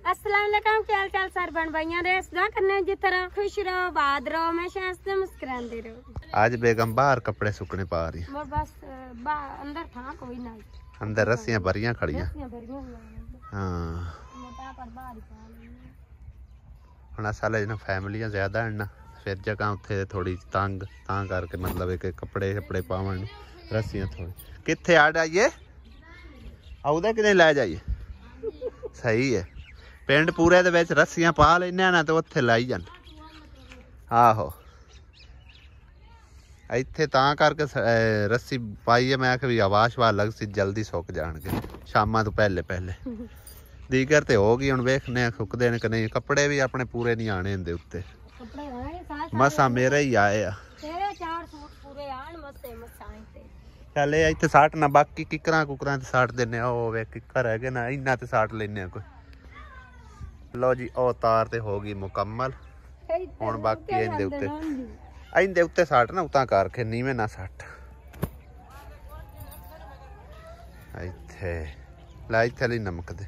अस्सलाम वालेकुम, क्या हाल चाल सर बन भाइयां दे दुआ करने जिस तरह खुश रहो, आबाद रहो, हमेशा हंसते मुस्कुराते रहो। आज बेगम बाहर कपड़े सुकने पा रही है। और बस अंदर था कोई ना, अंदर रस्सियां भरियां खड़ियां। हाँ ਹੁਣ ਅਸਲ ਨਾ ਫੈਮਲੀਆਂ ਜ਼ਿਆਦਾ ਹਨ ਨਾ, ਫਿਰ ਜਗ੍ਹਾ ਉੱਥੇ ਥੋੜੀ ਤੰਗ ਤਾਂ ਕਰਕੇ ਮਤਲਬ ਕਿ ਕੱਪੜੇ ਪਾਵਣ ਨੂੰ ਰੱਸੀਆਂ ਥੋੜੀ ਕਿੱਥੇ ਆ ਜਾਈਏ ਆਉਦਾ ਕਿਤੇ ਲੈ ਜਾਈਏ। ਸਹੀ ਹੈ, ਪਿੰਡ ਪੂਰੇ ਦੇ ਵਿੱਚ ਰੱਸੀਆਂ ਪਾ ਲੈਨੇ ਨਾ ਤੇ ਉੱਥੇ ਲਾਈ ਜਾਣ। ਆਹੋ ਇੱਥੇ ਤਾਂ ਕਰਕੇ ਰੱਸੀ ਪਾਈ ਹੈ ਮੈਂ ਕਿ ਵੀ ਆਵਾਜ਼ ਲੱਗ ਸੀ ਜਲਦੀ ਸੁੱਕ ਜਾਣਗੇ ਸ਼ਾਮਾਂ ਤੋਂ ਪਹਿਲੇ ਦੀਗਰ ਤੇ ਹੋ ਗਈ। ਹੁਣ ਵੇਖਨੇ ਆ ਸੁੱਕਦੇ ਨੇ ਕਿ ਨਹੀਂ। ਕੱਪੜੇ ਵੀ ਆਪਣੇ ਪੂਰੇ ਨਹੀਂ ਆਣੇ ਹੁੰਦੇ ਉੱਤੇ, ਮਸਾ ਮੇਰੇ ਹੀ ਆਏ ਆ। ਚੱਲ ਇਹ ਇੱਥੇ ਸਾਟ ਨਾ, ਬਾਕੀ ਕਿਕਰਾਂ ਕੁਕਰਾਂ ਤੇ ਸਾਟ ਦਿੰਨੇ ਆ। ਉਹ ਵੇ ਕਿੱਕਰ ਹੈਗੇ ਨਾ, ਇਹਨਾਂ ਤੇ ਸਾਟ ਲੈਨੇ ਆ ਕੋਈ। ਲੋ ਜੀ ਉਹ ਤਾਰ ਤੇ ਹੋ ਗਈ ਮੁਕੰਮਲ। ਹੁਣ ਬਾਕੀ ਇਹਦੇ ਉੱਤੇ ਸਾਟ ਨਾ ਉਤਾਂ ਕਰਕੇ ਨੀਵੇਂ ਨਾ ਸਾਟ। ਇੱਥੇ ਲੈ ਇੱਥੇ ਲਈ ਨਮਕ ਦੇ,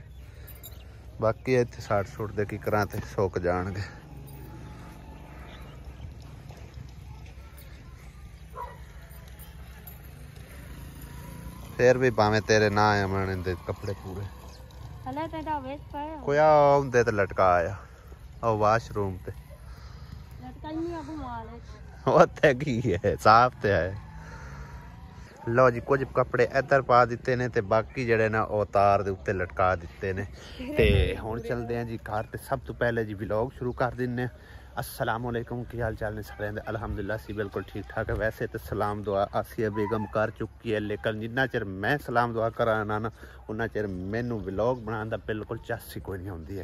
ਬਾਕੀ ਇੱਥੇ ਸਾਟ ਸੁੱਟ ਦੇ ਕਿਕਰਾਂ ਤੇ ਸੁੱਕ ਜਾਣਗੇ। ਫਿਰ ਵੀ ਭਾਵੇਂ ਤੇਰੇ ਨਾ ਆਣ ਦੇ ਕੱਪੜੇ ਪੂਰੇ ਕੋਈ ਆਉਂਦੇ ਤੇ ਲਟਕਾ ਆ ਉਹ ਵਾਸ਼ਰੂਮ ਤੇ ਉੱਥੇ ਕੀ ਹੈ ਸਾਫ ਤੇ ਹੈ। ਲਓ ਜੀ ਕੁਝ ਕੱਪੜੇ ਇੱਧਰ ਪਾ ਦਿੱਤੇ ਨੇ ਤੇ ਬਾਕੀ ਜਿਹੜੇ ਨਾ ਉਹ ਤਾਰ ਦੇ ਉੱਤੇ ਲਟਕਾ ਦਿੱਤੇ ਨੇ। ਤੇ ਹੁਣ ਚੱਲਦੇ ਹਾਂ ਜੀ ਘਰ। ਤੇ ਸਭ ਤੋਂ ਪਹਿਲੇ ਜੀ ਵਲੌਗ ਸ਼ੁਰੂ ਕਰ ਦਿੰਨੇ ਆ। अस्सलाम वालेकुम, की हाल चाल ने सारे दे? अल्हम्दुलिल्लाह सी बिल्कुल ठीक ठाक है। वैसे तो सलाम दुआ आसिया बेगम कर चुकी है, लेकिन जिन्ना चिर मैं सलाम दुआ करा ना उन्ना चिर मैनू व्लॉग बनाने दा बिल्कुल चस ही कोई नहीं होंदी है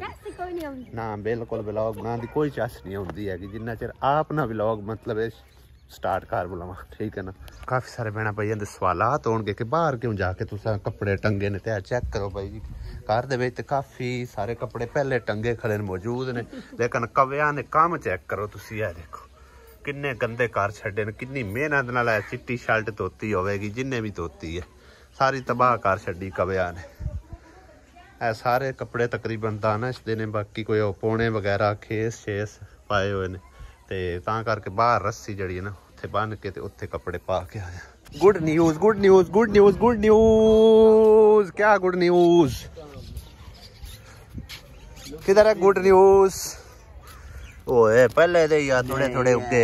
ना। बिल्कुल व्लॉग बनाने दी कोई चस नहीं होंदी है कि जिन्ना चिर आप ना व्लॉग मतलब स्टार्ट कर बुलावा, ठीक है ना। काफ़ी सारे भैन भाइयों के सवालात होंगे कि बाहर क्यों जाके तुसा कपड़े टंगे ने। तो चेक करो भाई जी, घर दे विच काफ़ी सारे कपड़े पहले टंगे खड़े मौजूद ने, लेकिन कवियां ने काम चेक करो तुसी। ये देखो किन्ने गंदे घर छड्डे ने, किन्नी मेहनत नाल चिट्टी शर्ट धोती होवेगी, जिन्ने भी धोती है सारी तबाह कर छड्डी कवियां ने। ए सारे कपड़े तकरीबन दानश दे ने, बाकी कोई पौने वगैरह खेस शेस पाए हुए ने। ते तां करके बाहर रस्सी जड़ी है ना उत्थे बन के ते उत्थे कपड़े पा के आया। Good news good news good news good news. क्या गुड न्यूज़? किधर है गुड न्यूज़? ओए पहले दे यार थोड़े थोड़े उगे।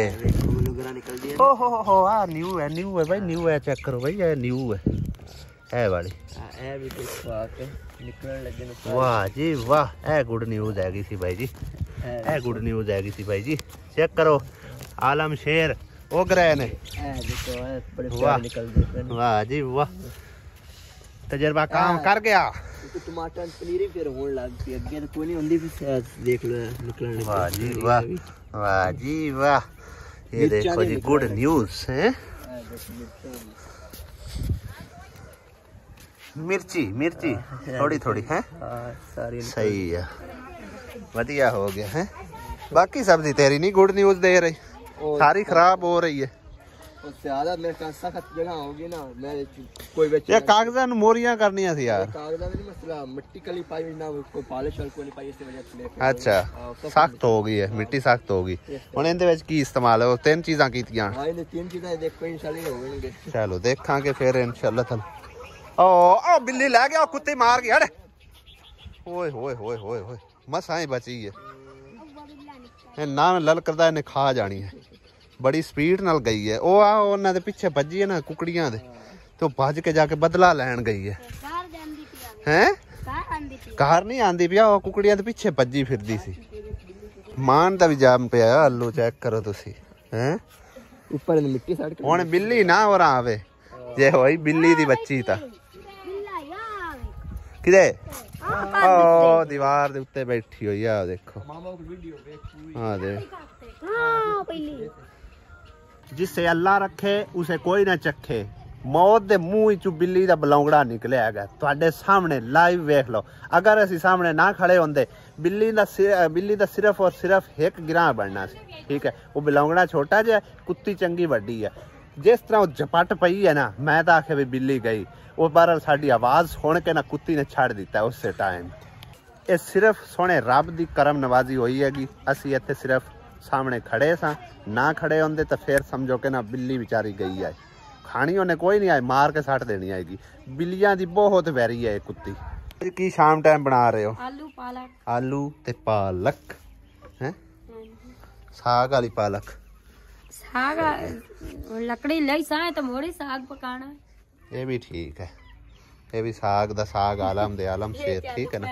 हो आ न्यू है भाई, न्यू है। चेक करो भाई, ये न्यू है वाली। वाह जी वाह, ए गुड न्यूज़ हैगी सी भाई जी, ए गुड न्यूज़ हैगी सी भाई जी। चेक करो आलम शेर उग रहे ने। वाह जी वाह, तजर्बा काम कर गया। टमाटर पनीर फिर होने लग गई, अगे तो कोई नहीं होंदी भी देख लो निकलने। वाह जी वाह, वाह जी वाह। ये देखो जी गुड न्यूज़ है। मिर्ची मिर्ची थोड़ी थोड़ी है, सही है, बढ़िया हो गया है। बाकी सब्जी तेरी नहीं गुड न्यूज़ दे रही, सारी खराब हो रही है। ज्यादा मेरे पास सख्त जगह होगी ना, मैं कोई ये कागजां नु मोरियां करनियां सी यार। कागजां में नहीं मसला, मिट्टी कली पाई ना, कोई पॉलिश और कोई नहीं पाई, इस वजह से। अच्छा सख्त हो गई है, मिट्टी सख्त हो गई। हुण इहदे विच की इस्तेमाल है? तीन चीज़ां कीतियां। हां इहदे तीन चीज़ां देखो इंशाल्लाह होणगे। चलो देखांगे फिर इंशाल्लाह। ओ बिल्ली लै गया, कुत्ते मार गया। ओए होए होए होए होए, मसां ही बची है ना, ललकदा इन्हें खा जानी है। बड़ी स्पीड नाल गई है। ओ आ उन्हां दे पिछे भजी है ना कुकड़ियां दे, तो भज के जाके बदला लैन गई है। हैं घर नहीं आंदी पिया, ओ कुकड़ियां दे पिछे भजी फिरदी सी। मान दा भी जाम पिया आलू, चेक करो तुसी। हैं ऊपर मिट्टी सड़ के हुण बिल्ली ना और आवे, जे होई बिल्ली दी बच्ची ता किदे ओ दीवार दे उत्ते बैठी हुई है। देखो हां दे, जिसे अल्लाह रखे उसे कोई ना चखे। मौत दे मुंह चू बिल्ली दा बलौंगड़ा निकलिया है तुहाडे सामने, लाइव वेख लो। अगर असी सामने ना खड़े होंदे बिल्ली दा सिर्फ और सिर्फ एक गिराह बनना सी, ठीक है। वो बलौंगड़ा छोटा जिहा, कुत्ती चंगी वड्डी है। जिस तरह वो झपट पई है ना, मैं तो आखे भी बिल्ली गई। वो बहरहाल साडी आवाज़ सुन के ना कुत्ती ने छड़ दिता उस टाइम। ਇਹ ਸਿਰਫ ਸੋਹਣੇ ਰੱਬ ਦੀ ਕਰਮ ਨਵਾਜ਼ੀ ਹੋਈ ਹੈਗੀ। ਅਸੀਂ ਇੱਥੇ ਸਿਰਫ ਸਾਹਮਣੇ ਖੜੇ ਸਾਂ, ਨਾ ਖੜੇ ਹੁੰਦੇ ਤਾਂ ਫਿਰ ਸਮਝੋ ਕਿ ਨਾ ਬਿੱਲੀ ਵਿਚਾਰੀ ਗਈ ਹੈ, ਖਾਣੀ ਉਹਨੇ ਕੋਈ ਨਹੀਂ ਆਏ, ਮਾਰ ਕੇ ਸੱਟ ਦੇਣੀ ਆਏਗੀ। ਬਿੱਲੀਆਂ ਦੀ ਬਹੁਤ ਵੈਰੀ ਹੈ ਇਹ ਕੁੱਤੀ। ਕੀ ਸ਼ਾਮ ਟਾਈਮ ਬਣਾ ਰਹੇ ਹੋ? ਆਲੂ ਪਾਲਕ। ਆਲੂ ਤੇ ਪਾਲਕ ਹੈ, ਸਾਗ ਵਾਲੀ ਪਾਲਕ। साग लकड़ी लई सा तो मोड़ी साग पकाना। ये भी ठीक है, ये भी साग दा साग आलम दे आलम से ठीक है ना।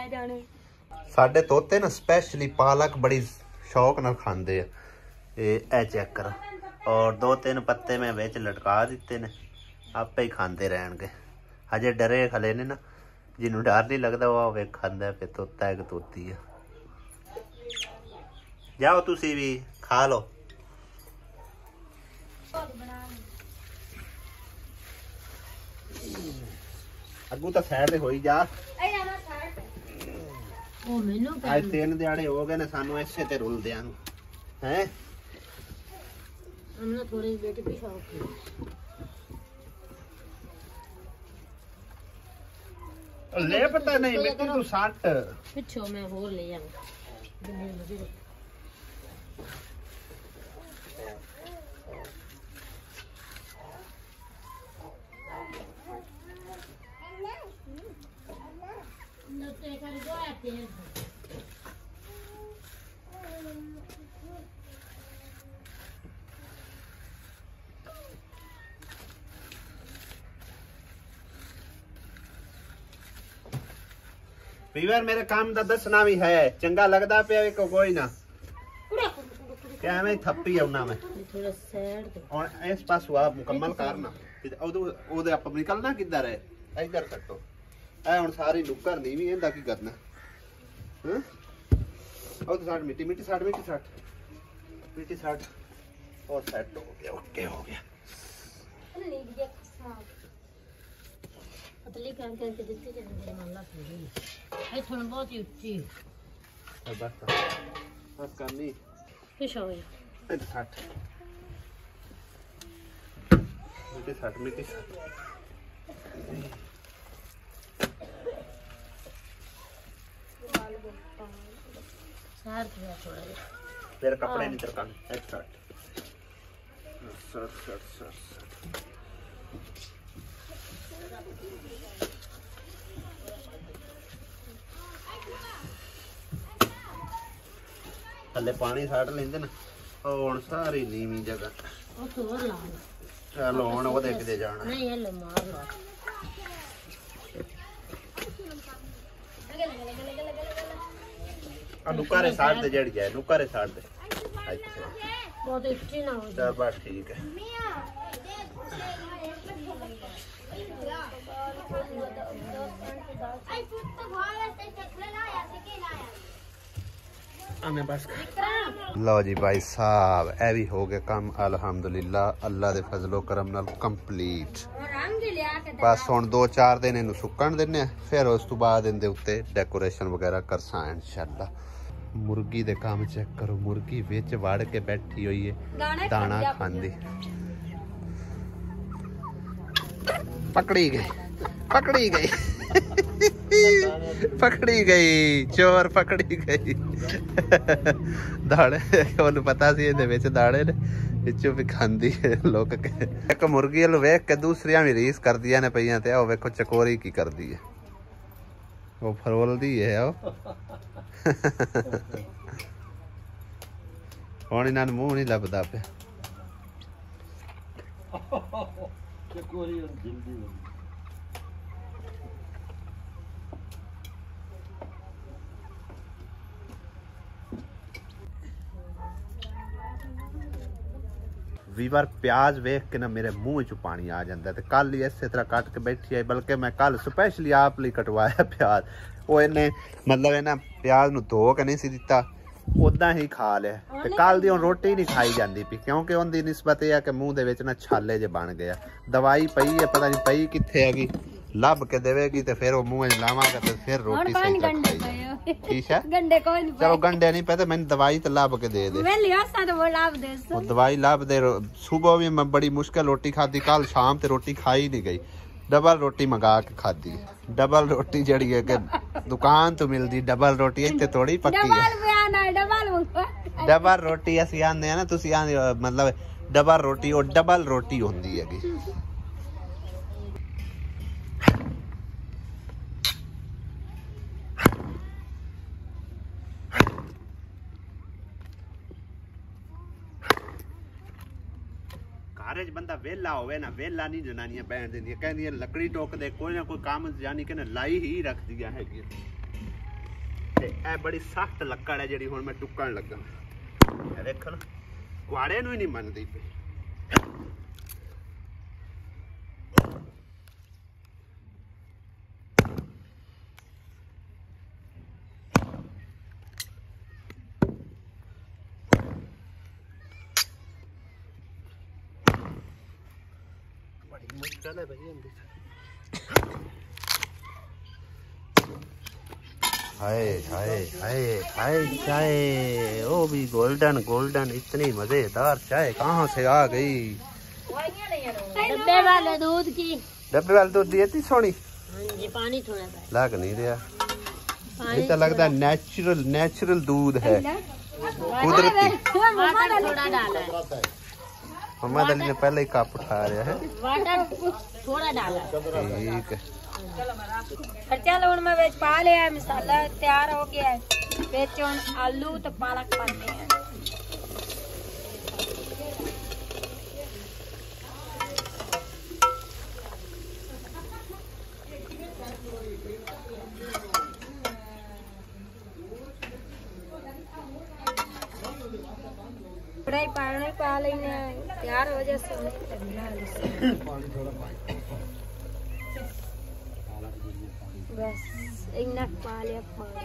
साडे तोते ना स्पेशली पालक बड़ी शौक नाल खांदे आ। ए चेक कर, और 2-3 पत्ते में विच लटका दिते ने, आपे ही खांदे रहणगे। हजे डरे खले ने ना, जिन्हों डर नहीं लगता वो वे खांदा पे तोता है कि तोती है। जाओ तुसी भी खा लो। अगू तो साइड हो ही जा। आज 3 दिहाड़े हो गए ने सानू ऐसे ते रुलदियां नु हैं। हमने थोड़ी बेटी पिछाओ ले पता नहीं मिट्टी तू 60 पिछो मैं होर ले आऊं। वीवर मेरे काम दा दसना भी है, चंगा लगदा पे कोई ना क्या मैं थप्पी आउना मैं थोड़ा साइड ते और इस पास हुआ मुकम्मल करना ओदे आप निकलना किधर है इधर कटो ए हुन सारी नुक्कर नहीं भी इंदा की करना हैं। और तो 60 मिट्टी मिट्टी 60 मिट्टी 60 मिट्टी 60 और सेट हो गया, ओके हो गया। पतली काम करके देते चले माला पूरी है थोड़ा बहुत ही ऊंची बस करनी फिश हो गई 60 मिट्टी 60 मिट्टी 60 तेरे कपड़े नहीं तरका 60 थले पानी साड़ लेंदे ना हुण सारी नीवी जगह चलो हुण ओदे किते जाना नहीं हले मार लो आ नुकारे साड़ दे जड़ जाए नुकारे साड़ दे बहुत अच्छी ना हो चल बस ठीक है। लो जी भाई साहब ए भी हो गया काम अल्हम्दुलिल्लाह अल्लाह दे फजलो करम नाल कंप्लीट। बस हुण 2-4 दिन इनू सुकण देने फिर उस तो बाद इनदे उत्ते डेकोरेशन वगैरह करसा इंशाअल्लाह। मुर्गी दे काम चेक करो, मुर्गी विच वड़ के बैठी हुई है दाना खांदी। पकड़ी गई पकड़ी गई पकड़ी गई चोर पकड़ी गई। दाने ओनू पता सी इहदे विच दाने ने विचों भी खांदी है लोक के। एक मुर्गी वाल वेख के दूसरियां भी रीस करदियां ने पईयां ते ओ वेखो चकोरी की करदी है वो फरोलदी है ओ। हुण इन्हां नूं मूंह नहीं लभदा पिया। चकोरी जल्दी वीवर प्याज वेख के ना मेरे मुंह च पानी आ जाता है। कल ही इस तरह कट के बैठी है, बल्कि मैं कल स्पैशली आप लिए कटवाया प्याज। वो इन्हें मतलब है ना प्याज नूं धो के नहीं सी दिता, उदा ही खा लिया। कल दी हुण रोटी नहीं खाई जाती पी क्योंकि उनकी निस्बत यह है कि मुंह दे विच ना छाले जे बन गया। दवाई पई है पता नहीं पई कित्थे हैगी, लभ के देवेगी तो फिर वो मुंह च लावांगा तो फिर रोटी सही खाई। ठीक है चलो गंडे नहीं पता मैंने दवाई तो लाभ के दे दे वो दवाई लाभ दे। सुबह भी मैं बड़ी मुश्किल रोटी खाधी, कल शाम ते रोटी खाई नहीं गई, डबल रोटी मंगा के खाधी। डबल रोटी जड़ी है कि ਦੁਕਾਨ ਤੋਂ ਮਿਲਦੀ ਡਬਲ ਰੋਟੀ ਇੱਥੇ ਥੋੜੀ ਪੱਕੀ ਹੈ। ਡਬਲ ਬਿਆਨ ਹੈ, ਡਬਲ ਡਬਲ ਰੋਟੀ ਅਸੀਂ ਆਂਦੇ ਆ ਨਾ, ਤੁਸੀਂ ਆਂਦੇ ਮਤਲਬ ਡਬਲ ਰੋਟੀ, ਉਹ ਡਬਲ ਰੋਟੀ ਹੁੰਦੀ ਹੈਗੀ। ਘਰ 'ਚ ਬੰਦਾ ਵਿਹਲਾ ਹੋਵੇ ਨਾ, ਵਿਹਲਾ ਨਹੀਂ ਜਨਾਨੀਆਂ ਬੈਠ ਦਿੰਦੀਆਂ, ਕਹਿੰਦੀਆਂ ਲੱਕੜੀ ਟੋਕਦੇ ਕੋਈ ਨਾ ਕੋਈ ਕੰਮ ਯਾਨੀ ਕਿ ਲਾਈ ਹੀ ਰੱਖਦੀਆਂ ਹੈਗੀਆਂ। ਤੇ ਇਹ ਬੜੀ ਸਖਤ ਲੱਕੜ ਹੈ ਜਿਹੜੀ ਹੁਣ ਮੈਂ ਟੁੱਕਣ ਲੱਗਾ। ਇਹ ਦੇਖੋ ਨਾ, ਕੁਆੜੇ ਨੂੰ ਹੀ ਨਹੀਂ ਮੰਨਦੀ ਪਈ। बड़ी मुश्किल है भाई अंदर। हाय हाय हाय हाय चाय, वो भी गोल्डन गोल्डन, इतनी मजेदार चाय कहाँ से आ गई? डब्बे वाले दूध की। डब्बे वाले दूध दी इतनी सोनी। ये पानी थोड़ा सा लग नहीं रहा, ये तो लगता है नेचुरल नेचुरल दूध है, कुदरती। थोड़ा डाला है, मम्मा दली ने पहले ही कप उठा रहा है। वाटर थोड़ा डाला। ठीक है, चल हुण मैं वेच पा लिया है, मसाला तैयार हो गया है। वेच हुण आलू तो पालक पाते हैं। फ्राई पानी पा लेने, तैयार हो जाए। बस इतना पा लिया पानी,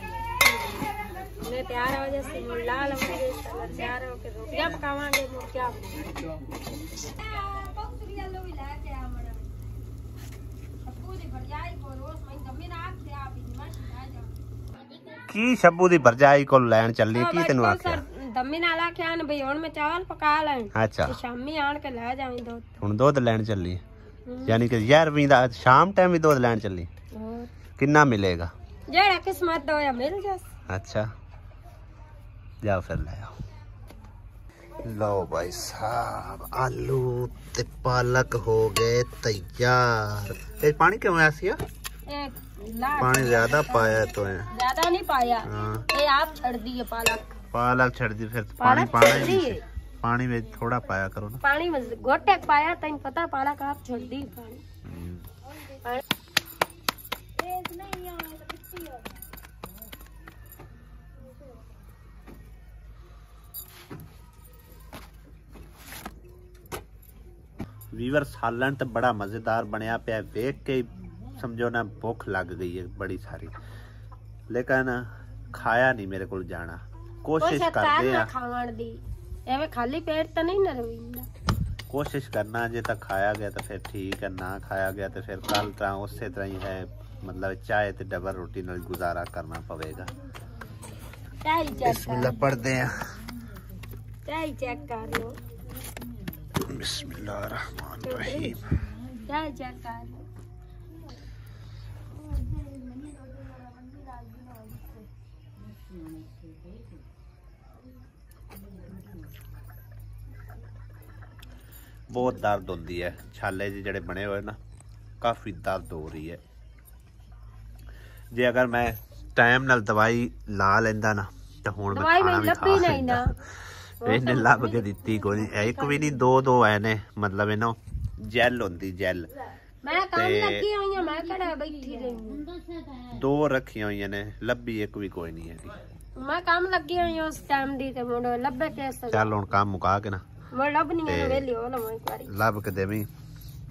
मैं तैयार हो जाए। लाल होंगे तैयार होके रोटियां पकावांगे। मुर्गियां की शब्बू दी भरजाई को लैन चलनी की तेनू आख्या? दम्मी नाल आख्या न भई हुण मैं चावल पका लें। अच्छा, शामी आन के ले जावी दूध। हुण दूध लैन चली, यानी कि 11वीं दा शाम टाइम भी दूध लैन चली। कितना मिलेगा? जेड़ा किस्मत होया मिल जाए। अच्छा, जाओ फिर ले आओ। लो भाई साहब, आलू ते पालक हो गए तैयार। ये पानी क्यों है ऐसी? पानी ज्यादा पाया तो है? ज्यादा नहीं पाया। हाँ। ये आप छड़ दी है पालक। पालक छड़ दी, फिर पानी पाना ही। पानी में थोड़ा पाया करो ना। पानी में गोटे पाया, तैन पता पालक आप छड़ दी पानी। वीवर सालन तो बड़ा मजेदार बनया पे, देख के समझो ना भुख लग गई है बड़ी सारी, लेकिन खाया नहीं मेरे को जाना। कोशिश करते हैं खावन दी, एवे खाली पेट तो नहीं ना रविंदा। कोशिश करना, जे तक खाया गया तो फिर ठीक है, ना खाया गया तो फिर कल तरह उसी तरह ही है, मतलब चाय ते डबल रोटी नाल गुजारा करना पवेगा। बिस्मिल्लाह पढ़ते हैं, चाय चेक कर लो। बिस्मिल्लाहिर्रहमानिर्रहीम। चाय चेक कर लो। बहुत दर्द होती है छाले जिहड़े बने हुए ना, काफ़ी दर्द हो रही है। जे अगर मैं टाइम नाल दवाई ला लेंदा ना तो हुण मैं खाना भी खा लेंदा। इन्हें लभ के दित्ती कोई नहीं, एक भी नहीं, दो आए ने, मतलब इन्हों जैल होंदी जैल। मैं काम लगी हुई हूं, मैं कड़ा बैठी रही। 2 रखी हुई ने, लब्बी एक भी कोई नहीं है। मैं काम लगी हुई हूं उस टाइम दी ते मुंडो लब्बे कैसे। चल हुण काम मुका के ना, मैं लब नहीं है वेली हो ना, मैं एक बारी लब के देवी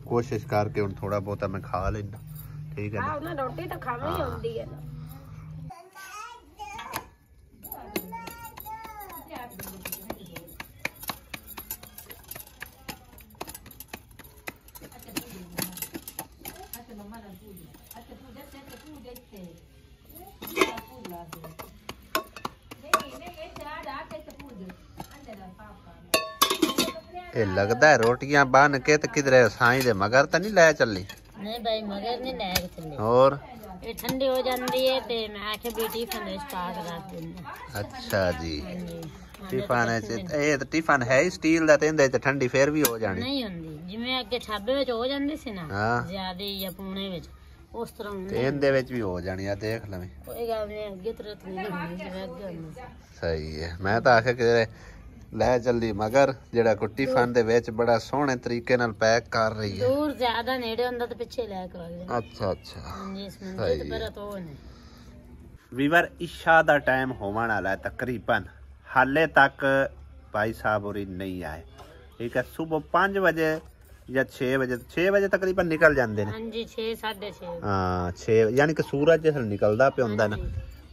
कोशिश करके हुण थोड़ा बहुत मैं खा लेना, ठीक है ना। हां ना, रोटी तो खानी होंदी है ना। ये लगता है रोटियां बन के तो किधरे साईं दे मगर तो नहीं ले चलनी? ਨਹੀਂ ਬਾਈ ਮਗਰ ਨਹੀਂ ਲੈ ਕੇ ਚੱਲੇ ਹੋਰ ਇਹ ਠੰਡੀ ਹੋ ਜਾਂਦੀ ਹੈ ਤੇ ਮੈਂ ਆਖਿਆ ਵੀ ਟਿਫਨ ਦੇ ਸਟਾਕ ਰੱਖ ਦਿੰਦੇ। ਅੱਛਾ ਜੀ ਹਾਂਜੀ ਟਿਫਨ ਇਹ ਤਾਂ ਟਿਫਨ ਹੈ ਹੀ ਸਟੀਲ ਦਾ ਤੇ ਇਹਦੇ ਚ ਠੰਡੀ ਫੇਰ ਵੀ ਹੋ ਜਾਣੀ ਨਹੀਂ ਹੁੰਦੀ ਜਿਵੇਂ ਅੱਗੇ ਛਾਬੇ ਵਿੱਚ ਹੋ ਜਾਂਦੀ ਸੀ ਨਾ ਹਾਂ ਜ਼ਿਆਦੇ ਜਾਂ ਪੂਣੇ ਵਿੱਚ ਉਸ ਤਰ੍ਹਾਂ ਤੇ ਇਹਦੇ ਵਿੱਚ ਵੀ ਹੋ ਜਾਣੀ ਆ ਦੇਖ ਲਵੇਂ ਕੋਈ ਗੱਲ ਨਹੀਂ ਅੱਗੇ ਤਰ੍ਹਾਂ ਨਹੀਂ ਹੁੰਦੀ ਜਿਵੇਂ ਅੱਗੇ ਹੁੰਦੀ ਸਹੀ ਹੈ ਮੈਂ ਤਾਂ ਆਖਿਆ ਕਿ ਲੈ ਚੱਲੀ ਮਗਰ ਜਿਹੜਾ ਕੋ ਟਿਫਨ ਦੇ ਵਿੱਚ ਬੜਾ ਸੋਹਣੇ ਤਰੀਕੇ ਨਾਲ ਪੈਕ ਕਰ ਰਹੀ ਹੈ ਦੂਰ ਜ਼ਿਆਦਾ ਨੇੜੇ ਹੁੰਦਾ ਤਾਂ ਪਿੱਛੇ ਲੈ ਕੇ ਆਉਂਦੇ ਅੱਛਾ ਅੱਛਾ ਹਾਂਜੀ ਇਸ ਮੰਦੇ ਤੇ ਪਰ ਤੋਂ ਨੇ ਵੀਵਰ ਇਸ਼ਾ ਦਾ ਟਾਈਮ ਹੋਣ ਵਾਲਾ ਹੈ ਤਕਰੀਬਨ ਹਾਲੇ ਤੱਕ ਭਾਈ ਸਾਹਿਬ ਹੋਰੀ ਨਹੀਂ ਆਏ ਠੀਕ ਹੈ ਸਵੇਰ 5 ਵਜੇ ਜਾਂ 6 ਵਜੇ ਤਕਰੀਬਨ ਨਿਕਲ ਜਾਂਦੇ ਨੇ ਹਾਂਜੀ 6:30 ਹਾਂ 6 ਯਾਨੀ ਕਿ ਸੂਰਜ ਜਦੋਂ ਨਿਕਲਦਾ ਪਿਆ ਹੁੰਦਾ ਨਾ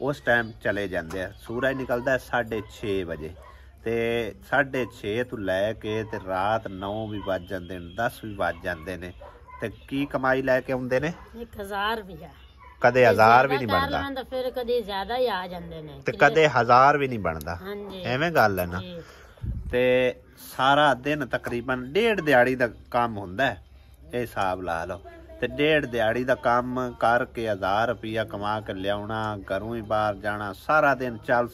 ਉਸ ਟਾਈਮ ਚਲੇ ਜਾਂਦੇ ਆ ਸੂਰਜ ਨਿਕਲਦਾ 6:30 ਵਜੇ ਤੇ 6:30 ਤੋਂ ਲੈ ਕੇ ਤੇ ਰਾਤ 9 ਵੀ ਵੱਜ ਜਾਂਦੇ ਨੇ 10 ਵੀ ਵੱਜ ਜਾਂਦੇ ਨੇ ਤੇ ਕੀ ਕਮਾਈ ਲੈ ਕੇ ਆਉਂਦੇ ਨੇ 1000 ਰੁਪਇਆ ਕਦੇ 1000 ਵੀ ਨਹੀਂ ਬਣਦਾ ਤਾਂ ਫਿਰ ਕਦੇ ਜ਼ਿਆਦਾ ਹੀ ਆ ਜਾਂਦੇ ਨੇ ਤੇ ਕਦੇ 1000 ਵੀ ਨਹੀਂ ਬਣਦਾ ਹਾਂਜੀ ਐਵੇਂ ਗੱਲ ਹੈ ਨਾ ਤੇ ਸਾਰਾ ਦਿਨ ਤਕਰੀਬਨ 1.5 ਦਿਹਾੜੀ ਦਾ ਕੰਮ ਹੁੰਦਾ ਹੈ ਇਹ ਹਿਸਾਬ ਲਾ ਲਓ ਤੇ 1.5 ਦਿਹਾੜੀ ਦਾ ਕੰਮ ਕਰਕੇ 1000 ਰੁਪਇਆ ਕਮਾ ਕੇ ਲਿਆਉਣਾ ਘਰੋਂ ਹੀ ਬਾਹਰ ਜਾਣਾ ਸਾਰਾ ਦਿਨ ਚੱਲ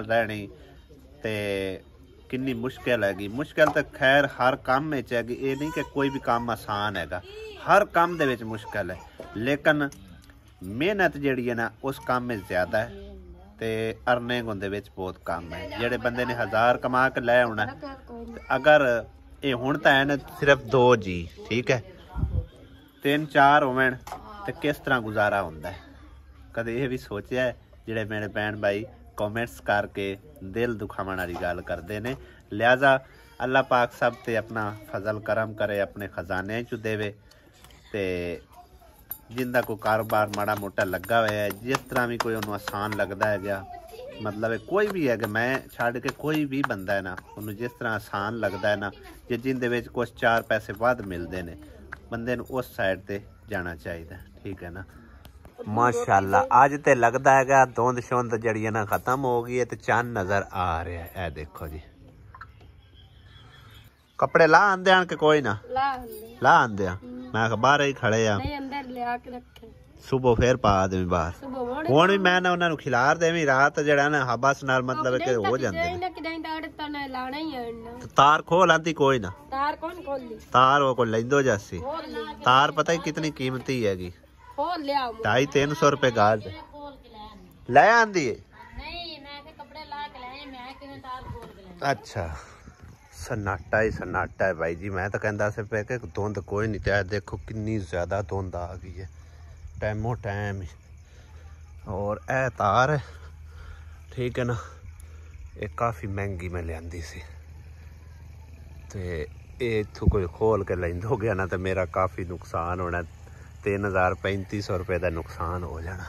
ਰਹਿਣੀ ਤੇ ਕਿੰਨੀ ਮੁਸ਼ਕਿਲ ਹੈਗੀ ਮੁਸ਼ਕਿਲ ਤਾਂ ਖੈਰ ਹਰ ਕੰਮ ਵਿੱਚ ਹੈਗੀ ਇਹ ਨਹੀਂ ਕਿ ਕੋਈ ਵੀ ਕੰਮ ਆਸਾਨ ਹੈਗਾ ਹਰ ਕੰਮ ਦੇ ਵਿੱਚ ਮੁਸ਼ਕਿਲ ਹੈ ਲੇਕਿਨ ਮਿਹਨਤ ਜਿਹੜੀ ਹੈ ਨਾ ਉਸ ਕੰਮ ਵਿੱਚ ਜ਼ਿਆਦਾ ਹੈ ਤੇ ਅਰਨਿੰਗ ਉਹਦੇ ਵਿੱਚ ਬਹੁਤ ਕੰਮ ਹੈ ਜਿਹੜੇ ਬੰਦੇ ਨੇ 1000 ਕਮਾ ਕੇ ਲੈ ਆਉਣਾ ਅਗਰ ਇਹ ਹੁਣ ਤਾਂ ਹੈ ਨਾ ਸਿਰਫ 2 ਜੀ ਠੀਕ ਹੈ 3-4 ਹੋਵਣ ਤੇ ਕਿਸ ਤਰ੍ਹਾਂ ਗੁਜ਼ਾਰਾ ਹੁੰਦਾ ਹੈ ਕਦੇ ਇਹ ਵੀ ਸੋਚਿਆ ਜਿਹੜੇ ਮੇਰੇ ਭੈਣ ਭਾਈ ਕਮੈਂਟਸ ਕਰਕੇ ਦਿਲ ਦੁਖਾਉਣ ਵਾਲੀ ਗੱਲ ਕਰਦੇ ਨੇ ਲਿਹਾਜ਼ਾ ਅੱਲਾਹ ਪਾਕ ਸਭ ਤੇ ਆਪਣਾ ਫਜ਼ਲ ਕਰਮ ਕਰੇ ਆਪਣੇ ਖਜ਼ਾਨੇ ਚ ਦੇਵੇ ਤੇ ਜਿੰਦਾ ਕੋਈ ਕਾਰੋਬਾਰ ਮਾੜਾ ਮੋਟਾ ਲੱਗਾ ਹੋਇਆ ਹੈ ਜਿਸ ਤਰ੍ਹਾਂ ਵੀ ਕੋਈ ਉਹਨੂੰ ਆਸਾਨ ਲੱਗਦਾ ਹੈਗਾ ਮਤਲਬ ਕੋਈ ਵੀ ਹੈਗਾ ਮੈਂ ਛੱਡ ਕੇ ਕੋਈ ਵੀ ਬੰਦਾ ਹੈ ਨਾ ਉਹਨੂੰ ਜਿਸ ਤਰ੍ਹਾਂ ਆਸਾਨ ਲੱਗਦਾ ਹੈ ਨਾ ਜੇ ਜਿੰਦੇ ਵਿੱਚ ਕੁਝ 4 ਪੈਸੇ ਵੱਧ ਮਿਲਦੇ ਨੇ ਬੰਦੇ ਨੂੰ ਉਸ ਸਾਈਡ ਤੇ ਜਾਣਾ ਚਾਹੀਦਾ ਠੀਕ ਹੈ ਨਾ ਮਾਸ਼ਾਅੱਲਾ ਅੱਜ ਤੇ ਲੱਗਦਾ ਹੈਗਾ ਧੁੰਦ ਸ਼ੁੰਦ ਜਿਹੜੀ ਹੈ ਨਾ ਖਤਮ ਹੋ ਗਈ ਹੈ ਤੇ ਚੰਨ ਨਜ਼ਰ ਆ ਰਿਹਾ ਹੈ ਇਹ ਦੇਖੋ ਜੀ ਕੱਪੜੇ ਲਾ ਆਂਦੇ ਆਣ ਕੇ ਕੋਈ ਨਾ ਲਾ ਆਂਦੇ ਆ ਮੈਂ ਬਾਹਰ ਹੀ ਖੜੇ ਆ ਨਹੀਂ ਅੰਦਰ ਲਿਆ ਕੇ ਰੱਖੇ ਸੁਬਹ ਫੇਰ ਪਾ ਦੇਵੀਂ ਬਾਹਰ ਹੁਣ ਵੀ ਮੈਂ ਨਾ ਉਹਨਾਂ ਨੂੰ ਖਿਲਾਰ ਦੇਵੀਂ ਰਾਤ ਜਿਹੜਾ ਨਾ ਹਬਸ ਨਾਲ ਮਤਲਬ ਕਿ ਹੋ ਜਾਂਦੇ ਨੇ ਤਾਰ ਖੋਲ ਆਂਦੀ ਕੋਈ ਨਾ ਤਾਰ ਕੌਣ ਖੋਲੀ ਤਾਰ ਉਹ ਕੋਈ ਲੈਂਦੋ ਜਾਸੀ ਤਾਰ ਪਤਾ ਹੀ ਕਿਤਨੀ ਕੀਮਤੀ ਹੈਗੀ ਖੋਲ ਲਿਆ 250-300 ਰੁਪਏ ਗਾਜ ਲੈ ਆਂਦੀ ਹੈ ਨਹੀਂ ਮੈਂ ਕਿ ਕੱਪੜੇ ਲਾ ਕੇ ਲੈ ਮੈਂ ਕਿਵੇਂ ਤਾਰ ਖੋਲ ਕੇ ਲੈ ਅੱਛਾ ਸਨਾਟਾ ਹੀ ਸਨਾਟਾ ਹੈ ਭਾਈ ਜੀ ਮੈਂ ਤਾਂ ਕਹਿੰਦਾ ਸੀ ਪਏ ਕਿ ਧੁੰਦ ਕੋਈ ਨਹੀਂ ਤੇ ਦੇਖੋ ਕਿੰਨੀ ਜ਼ਿਆਦਾ ਧੁੰਦ ਆ ਗਈ ਹੈ ਟਾਈਮੋ ਟਾਈਮ ਔਰ ਇਹ ਤਾਰ ਹੈ ਠੀਕ ਹੈ ਨਾ ਇਹ ਕਾਫੀ ਮਹਿੰਗੀ ਮੈਂ ਲਿਆਂਦੀ ਸੀ ਤੇ ਇਹ ਇੱਥੋਂ ਕੋਈ ਖੋਲ ਕੇ ਲੈਂਦਾ ਹੋ ਗਿਆ ਨਾ ਤੇ ਮੇਰਾ ਕਾਫੀ ਨੁਕਸਾਨ ਹੋਣਾ 3000-3500 ਰੁਪਏ ਦਾ ਨੁਕਸਾਨ ਹੋ ਜਾਣਾ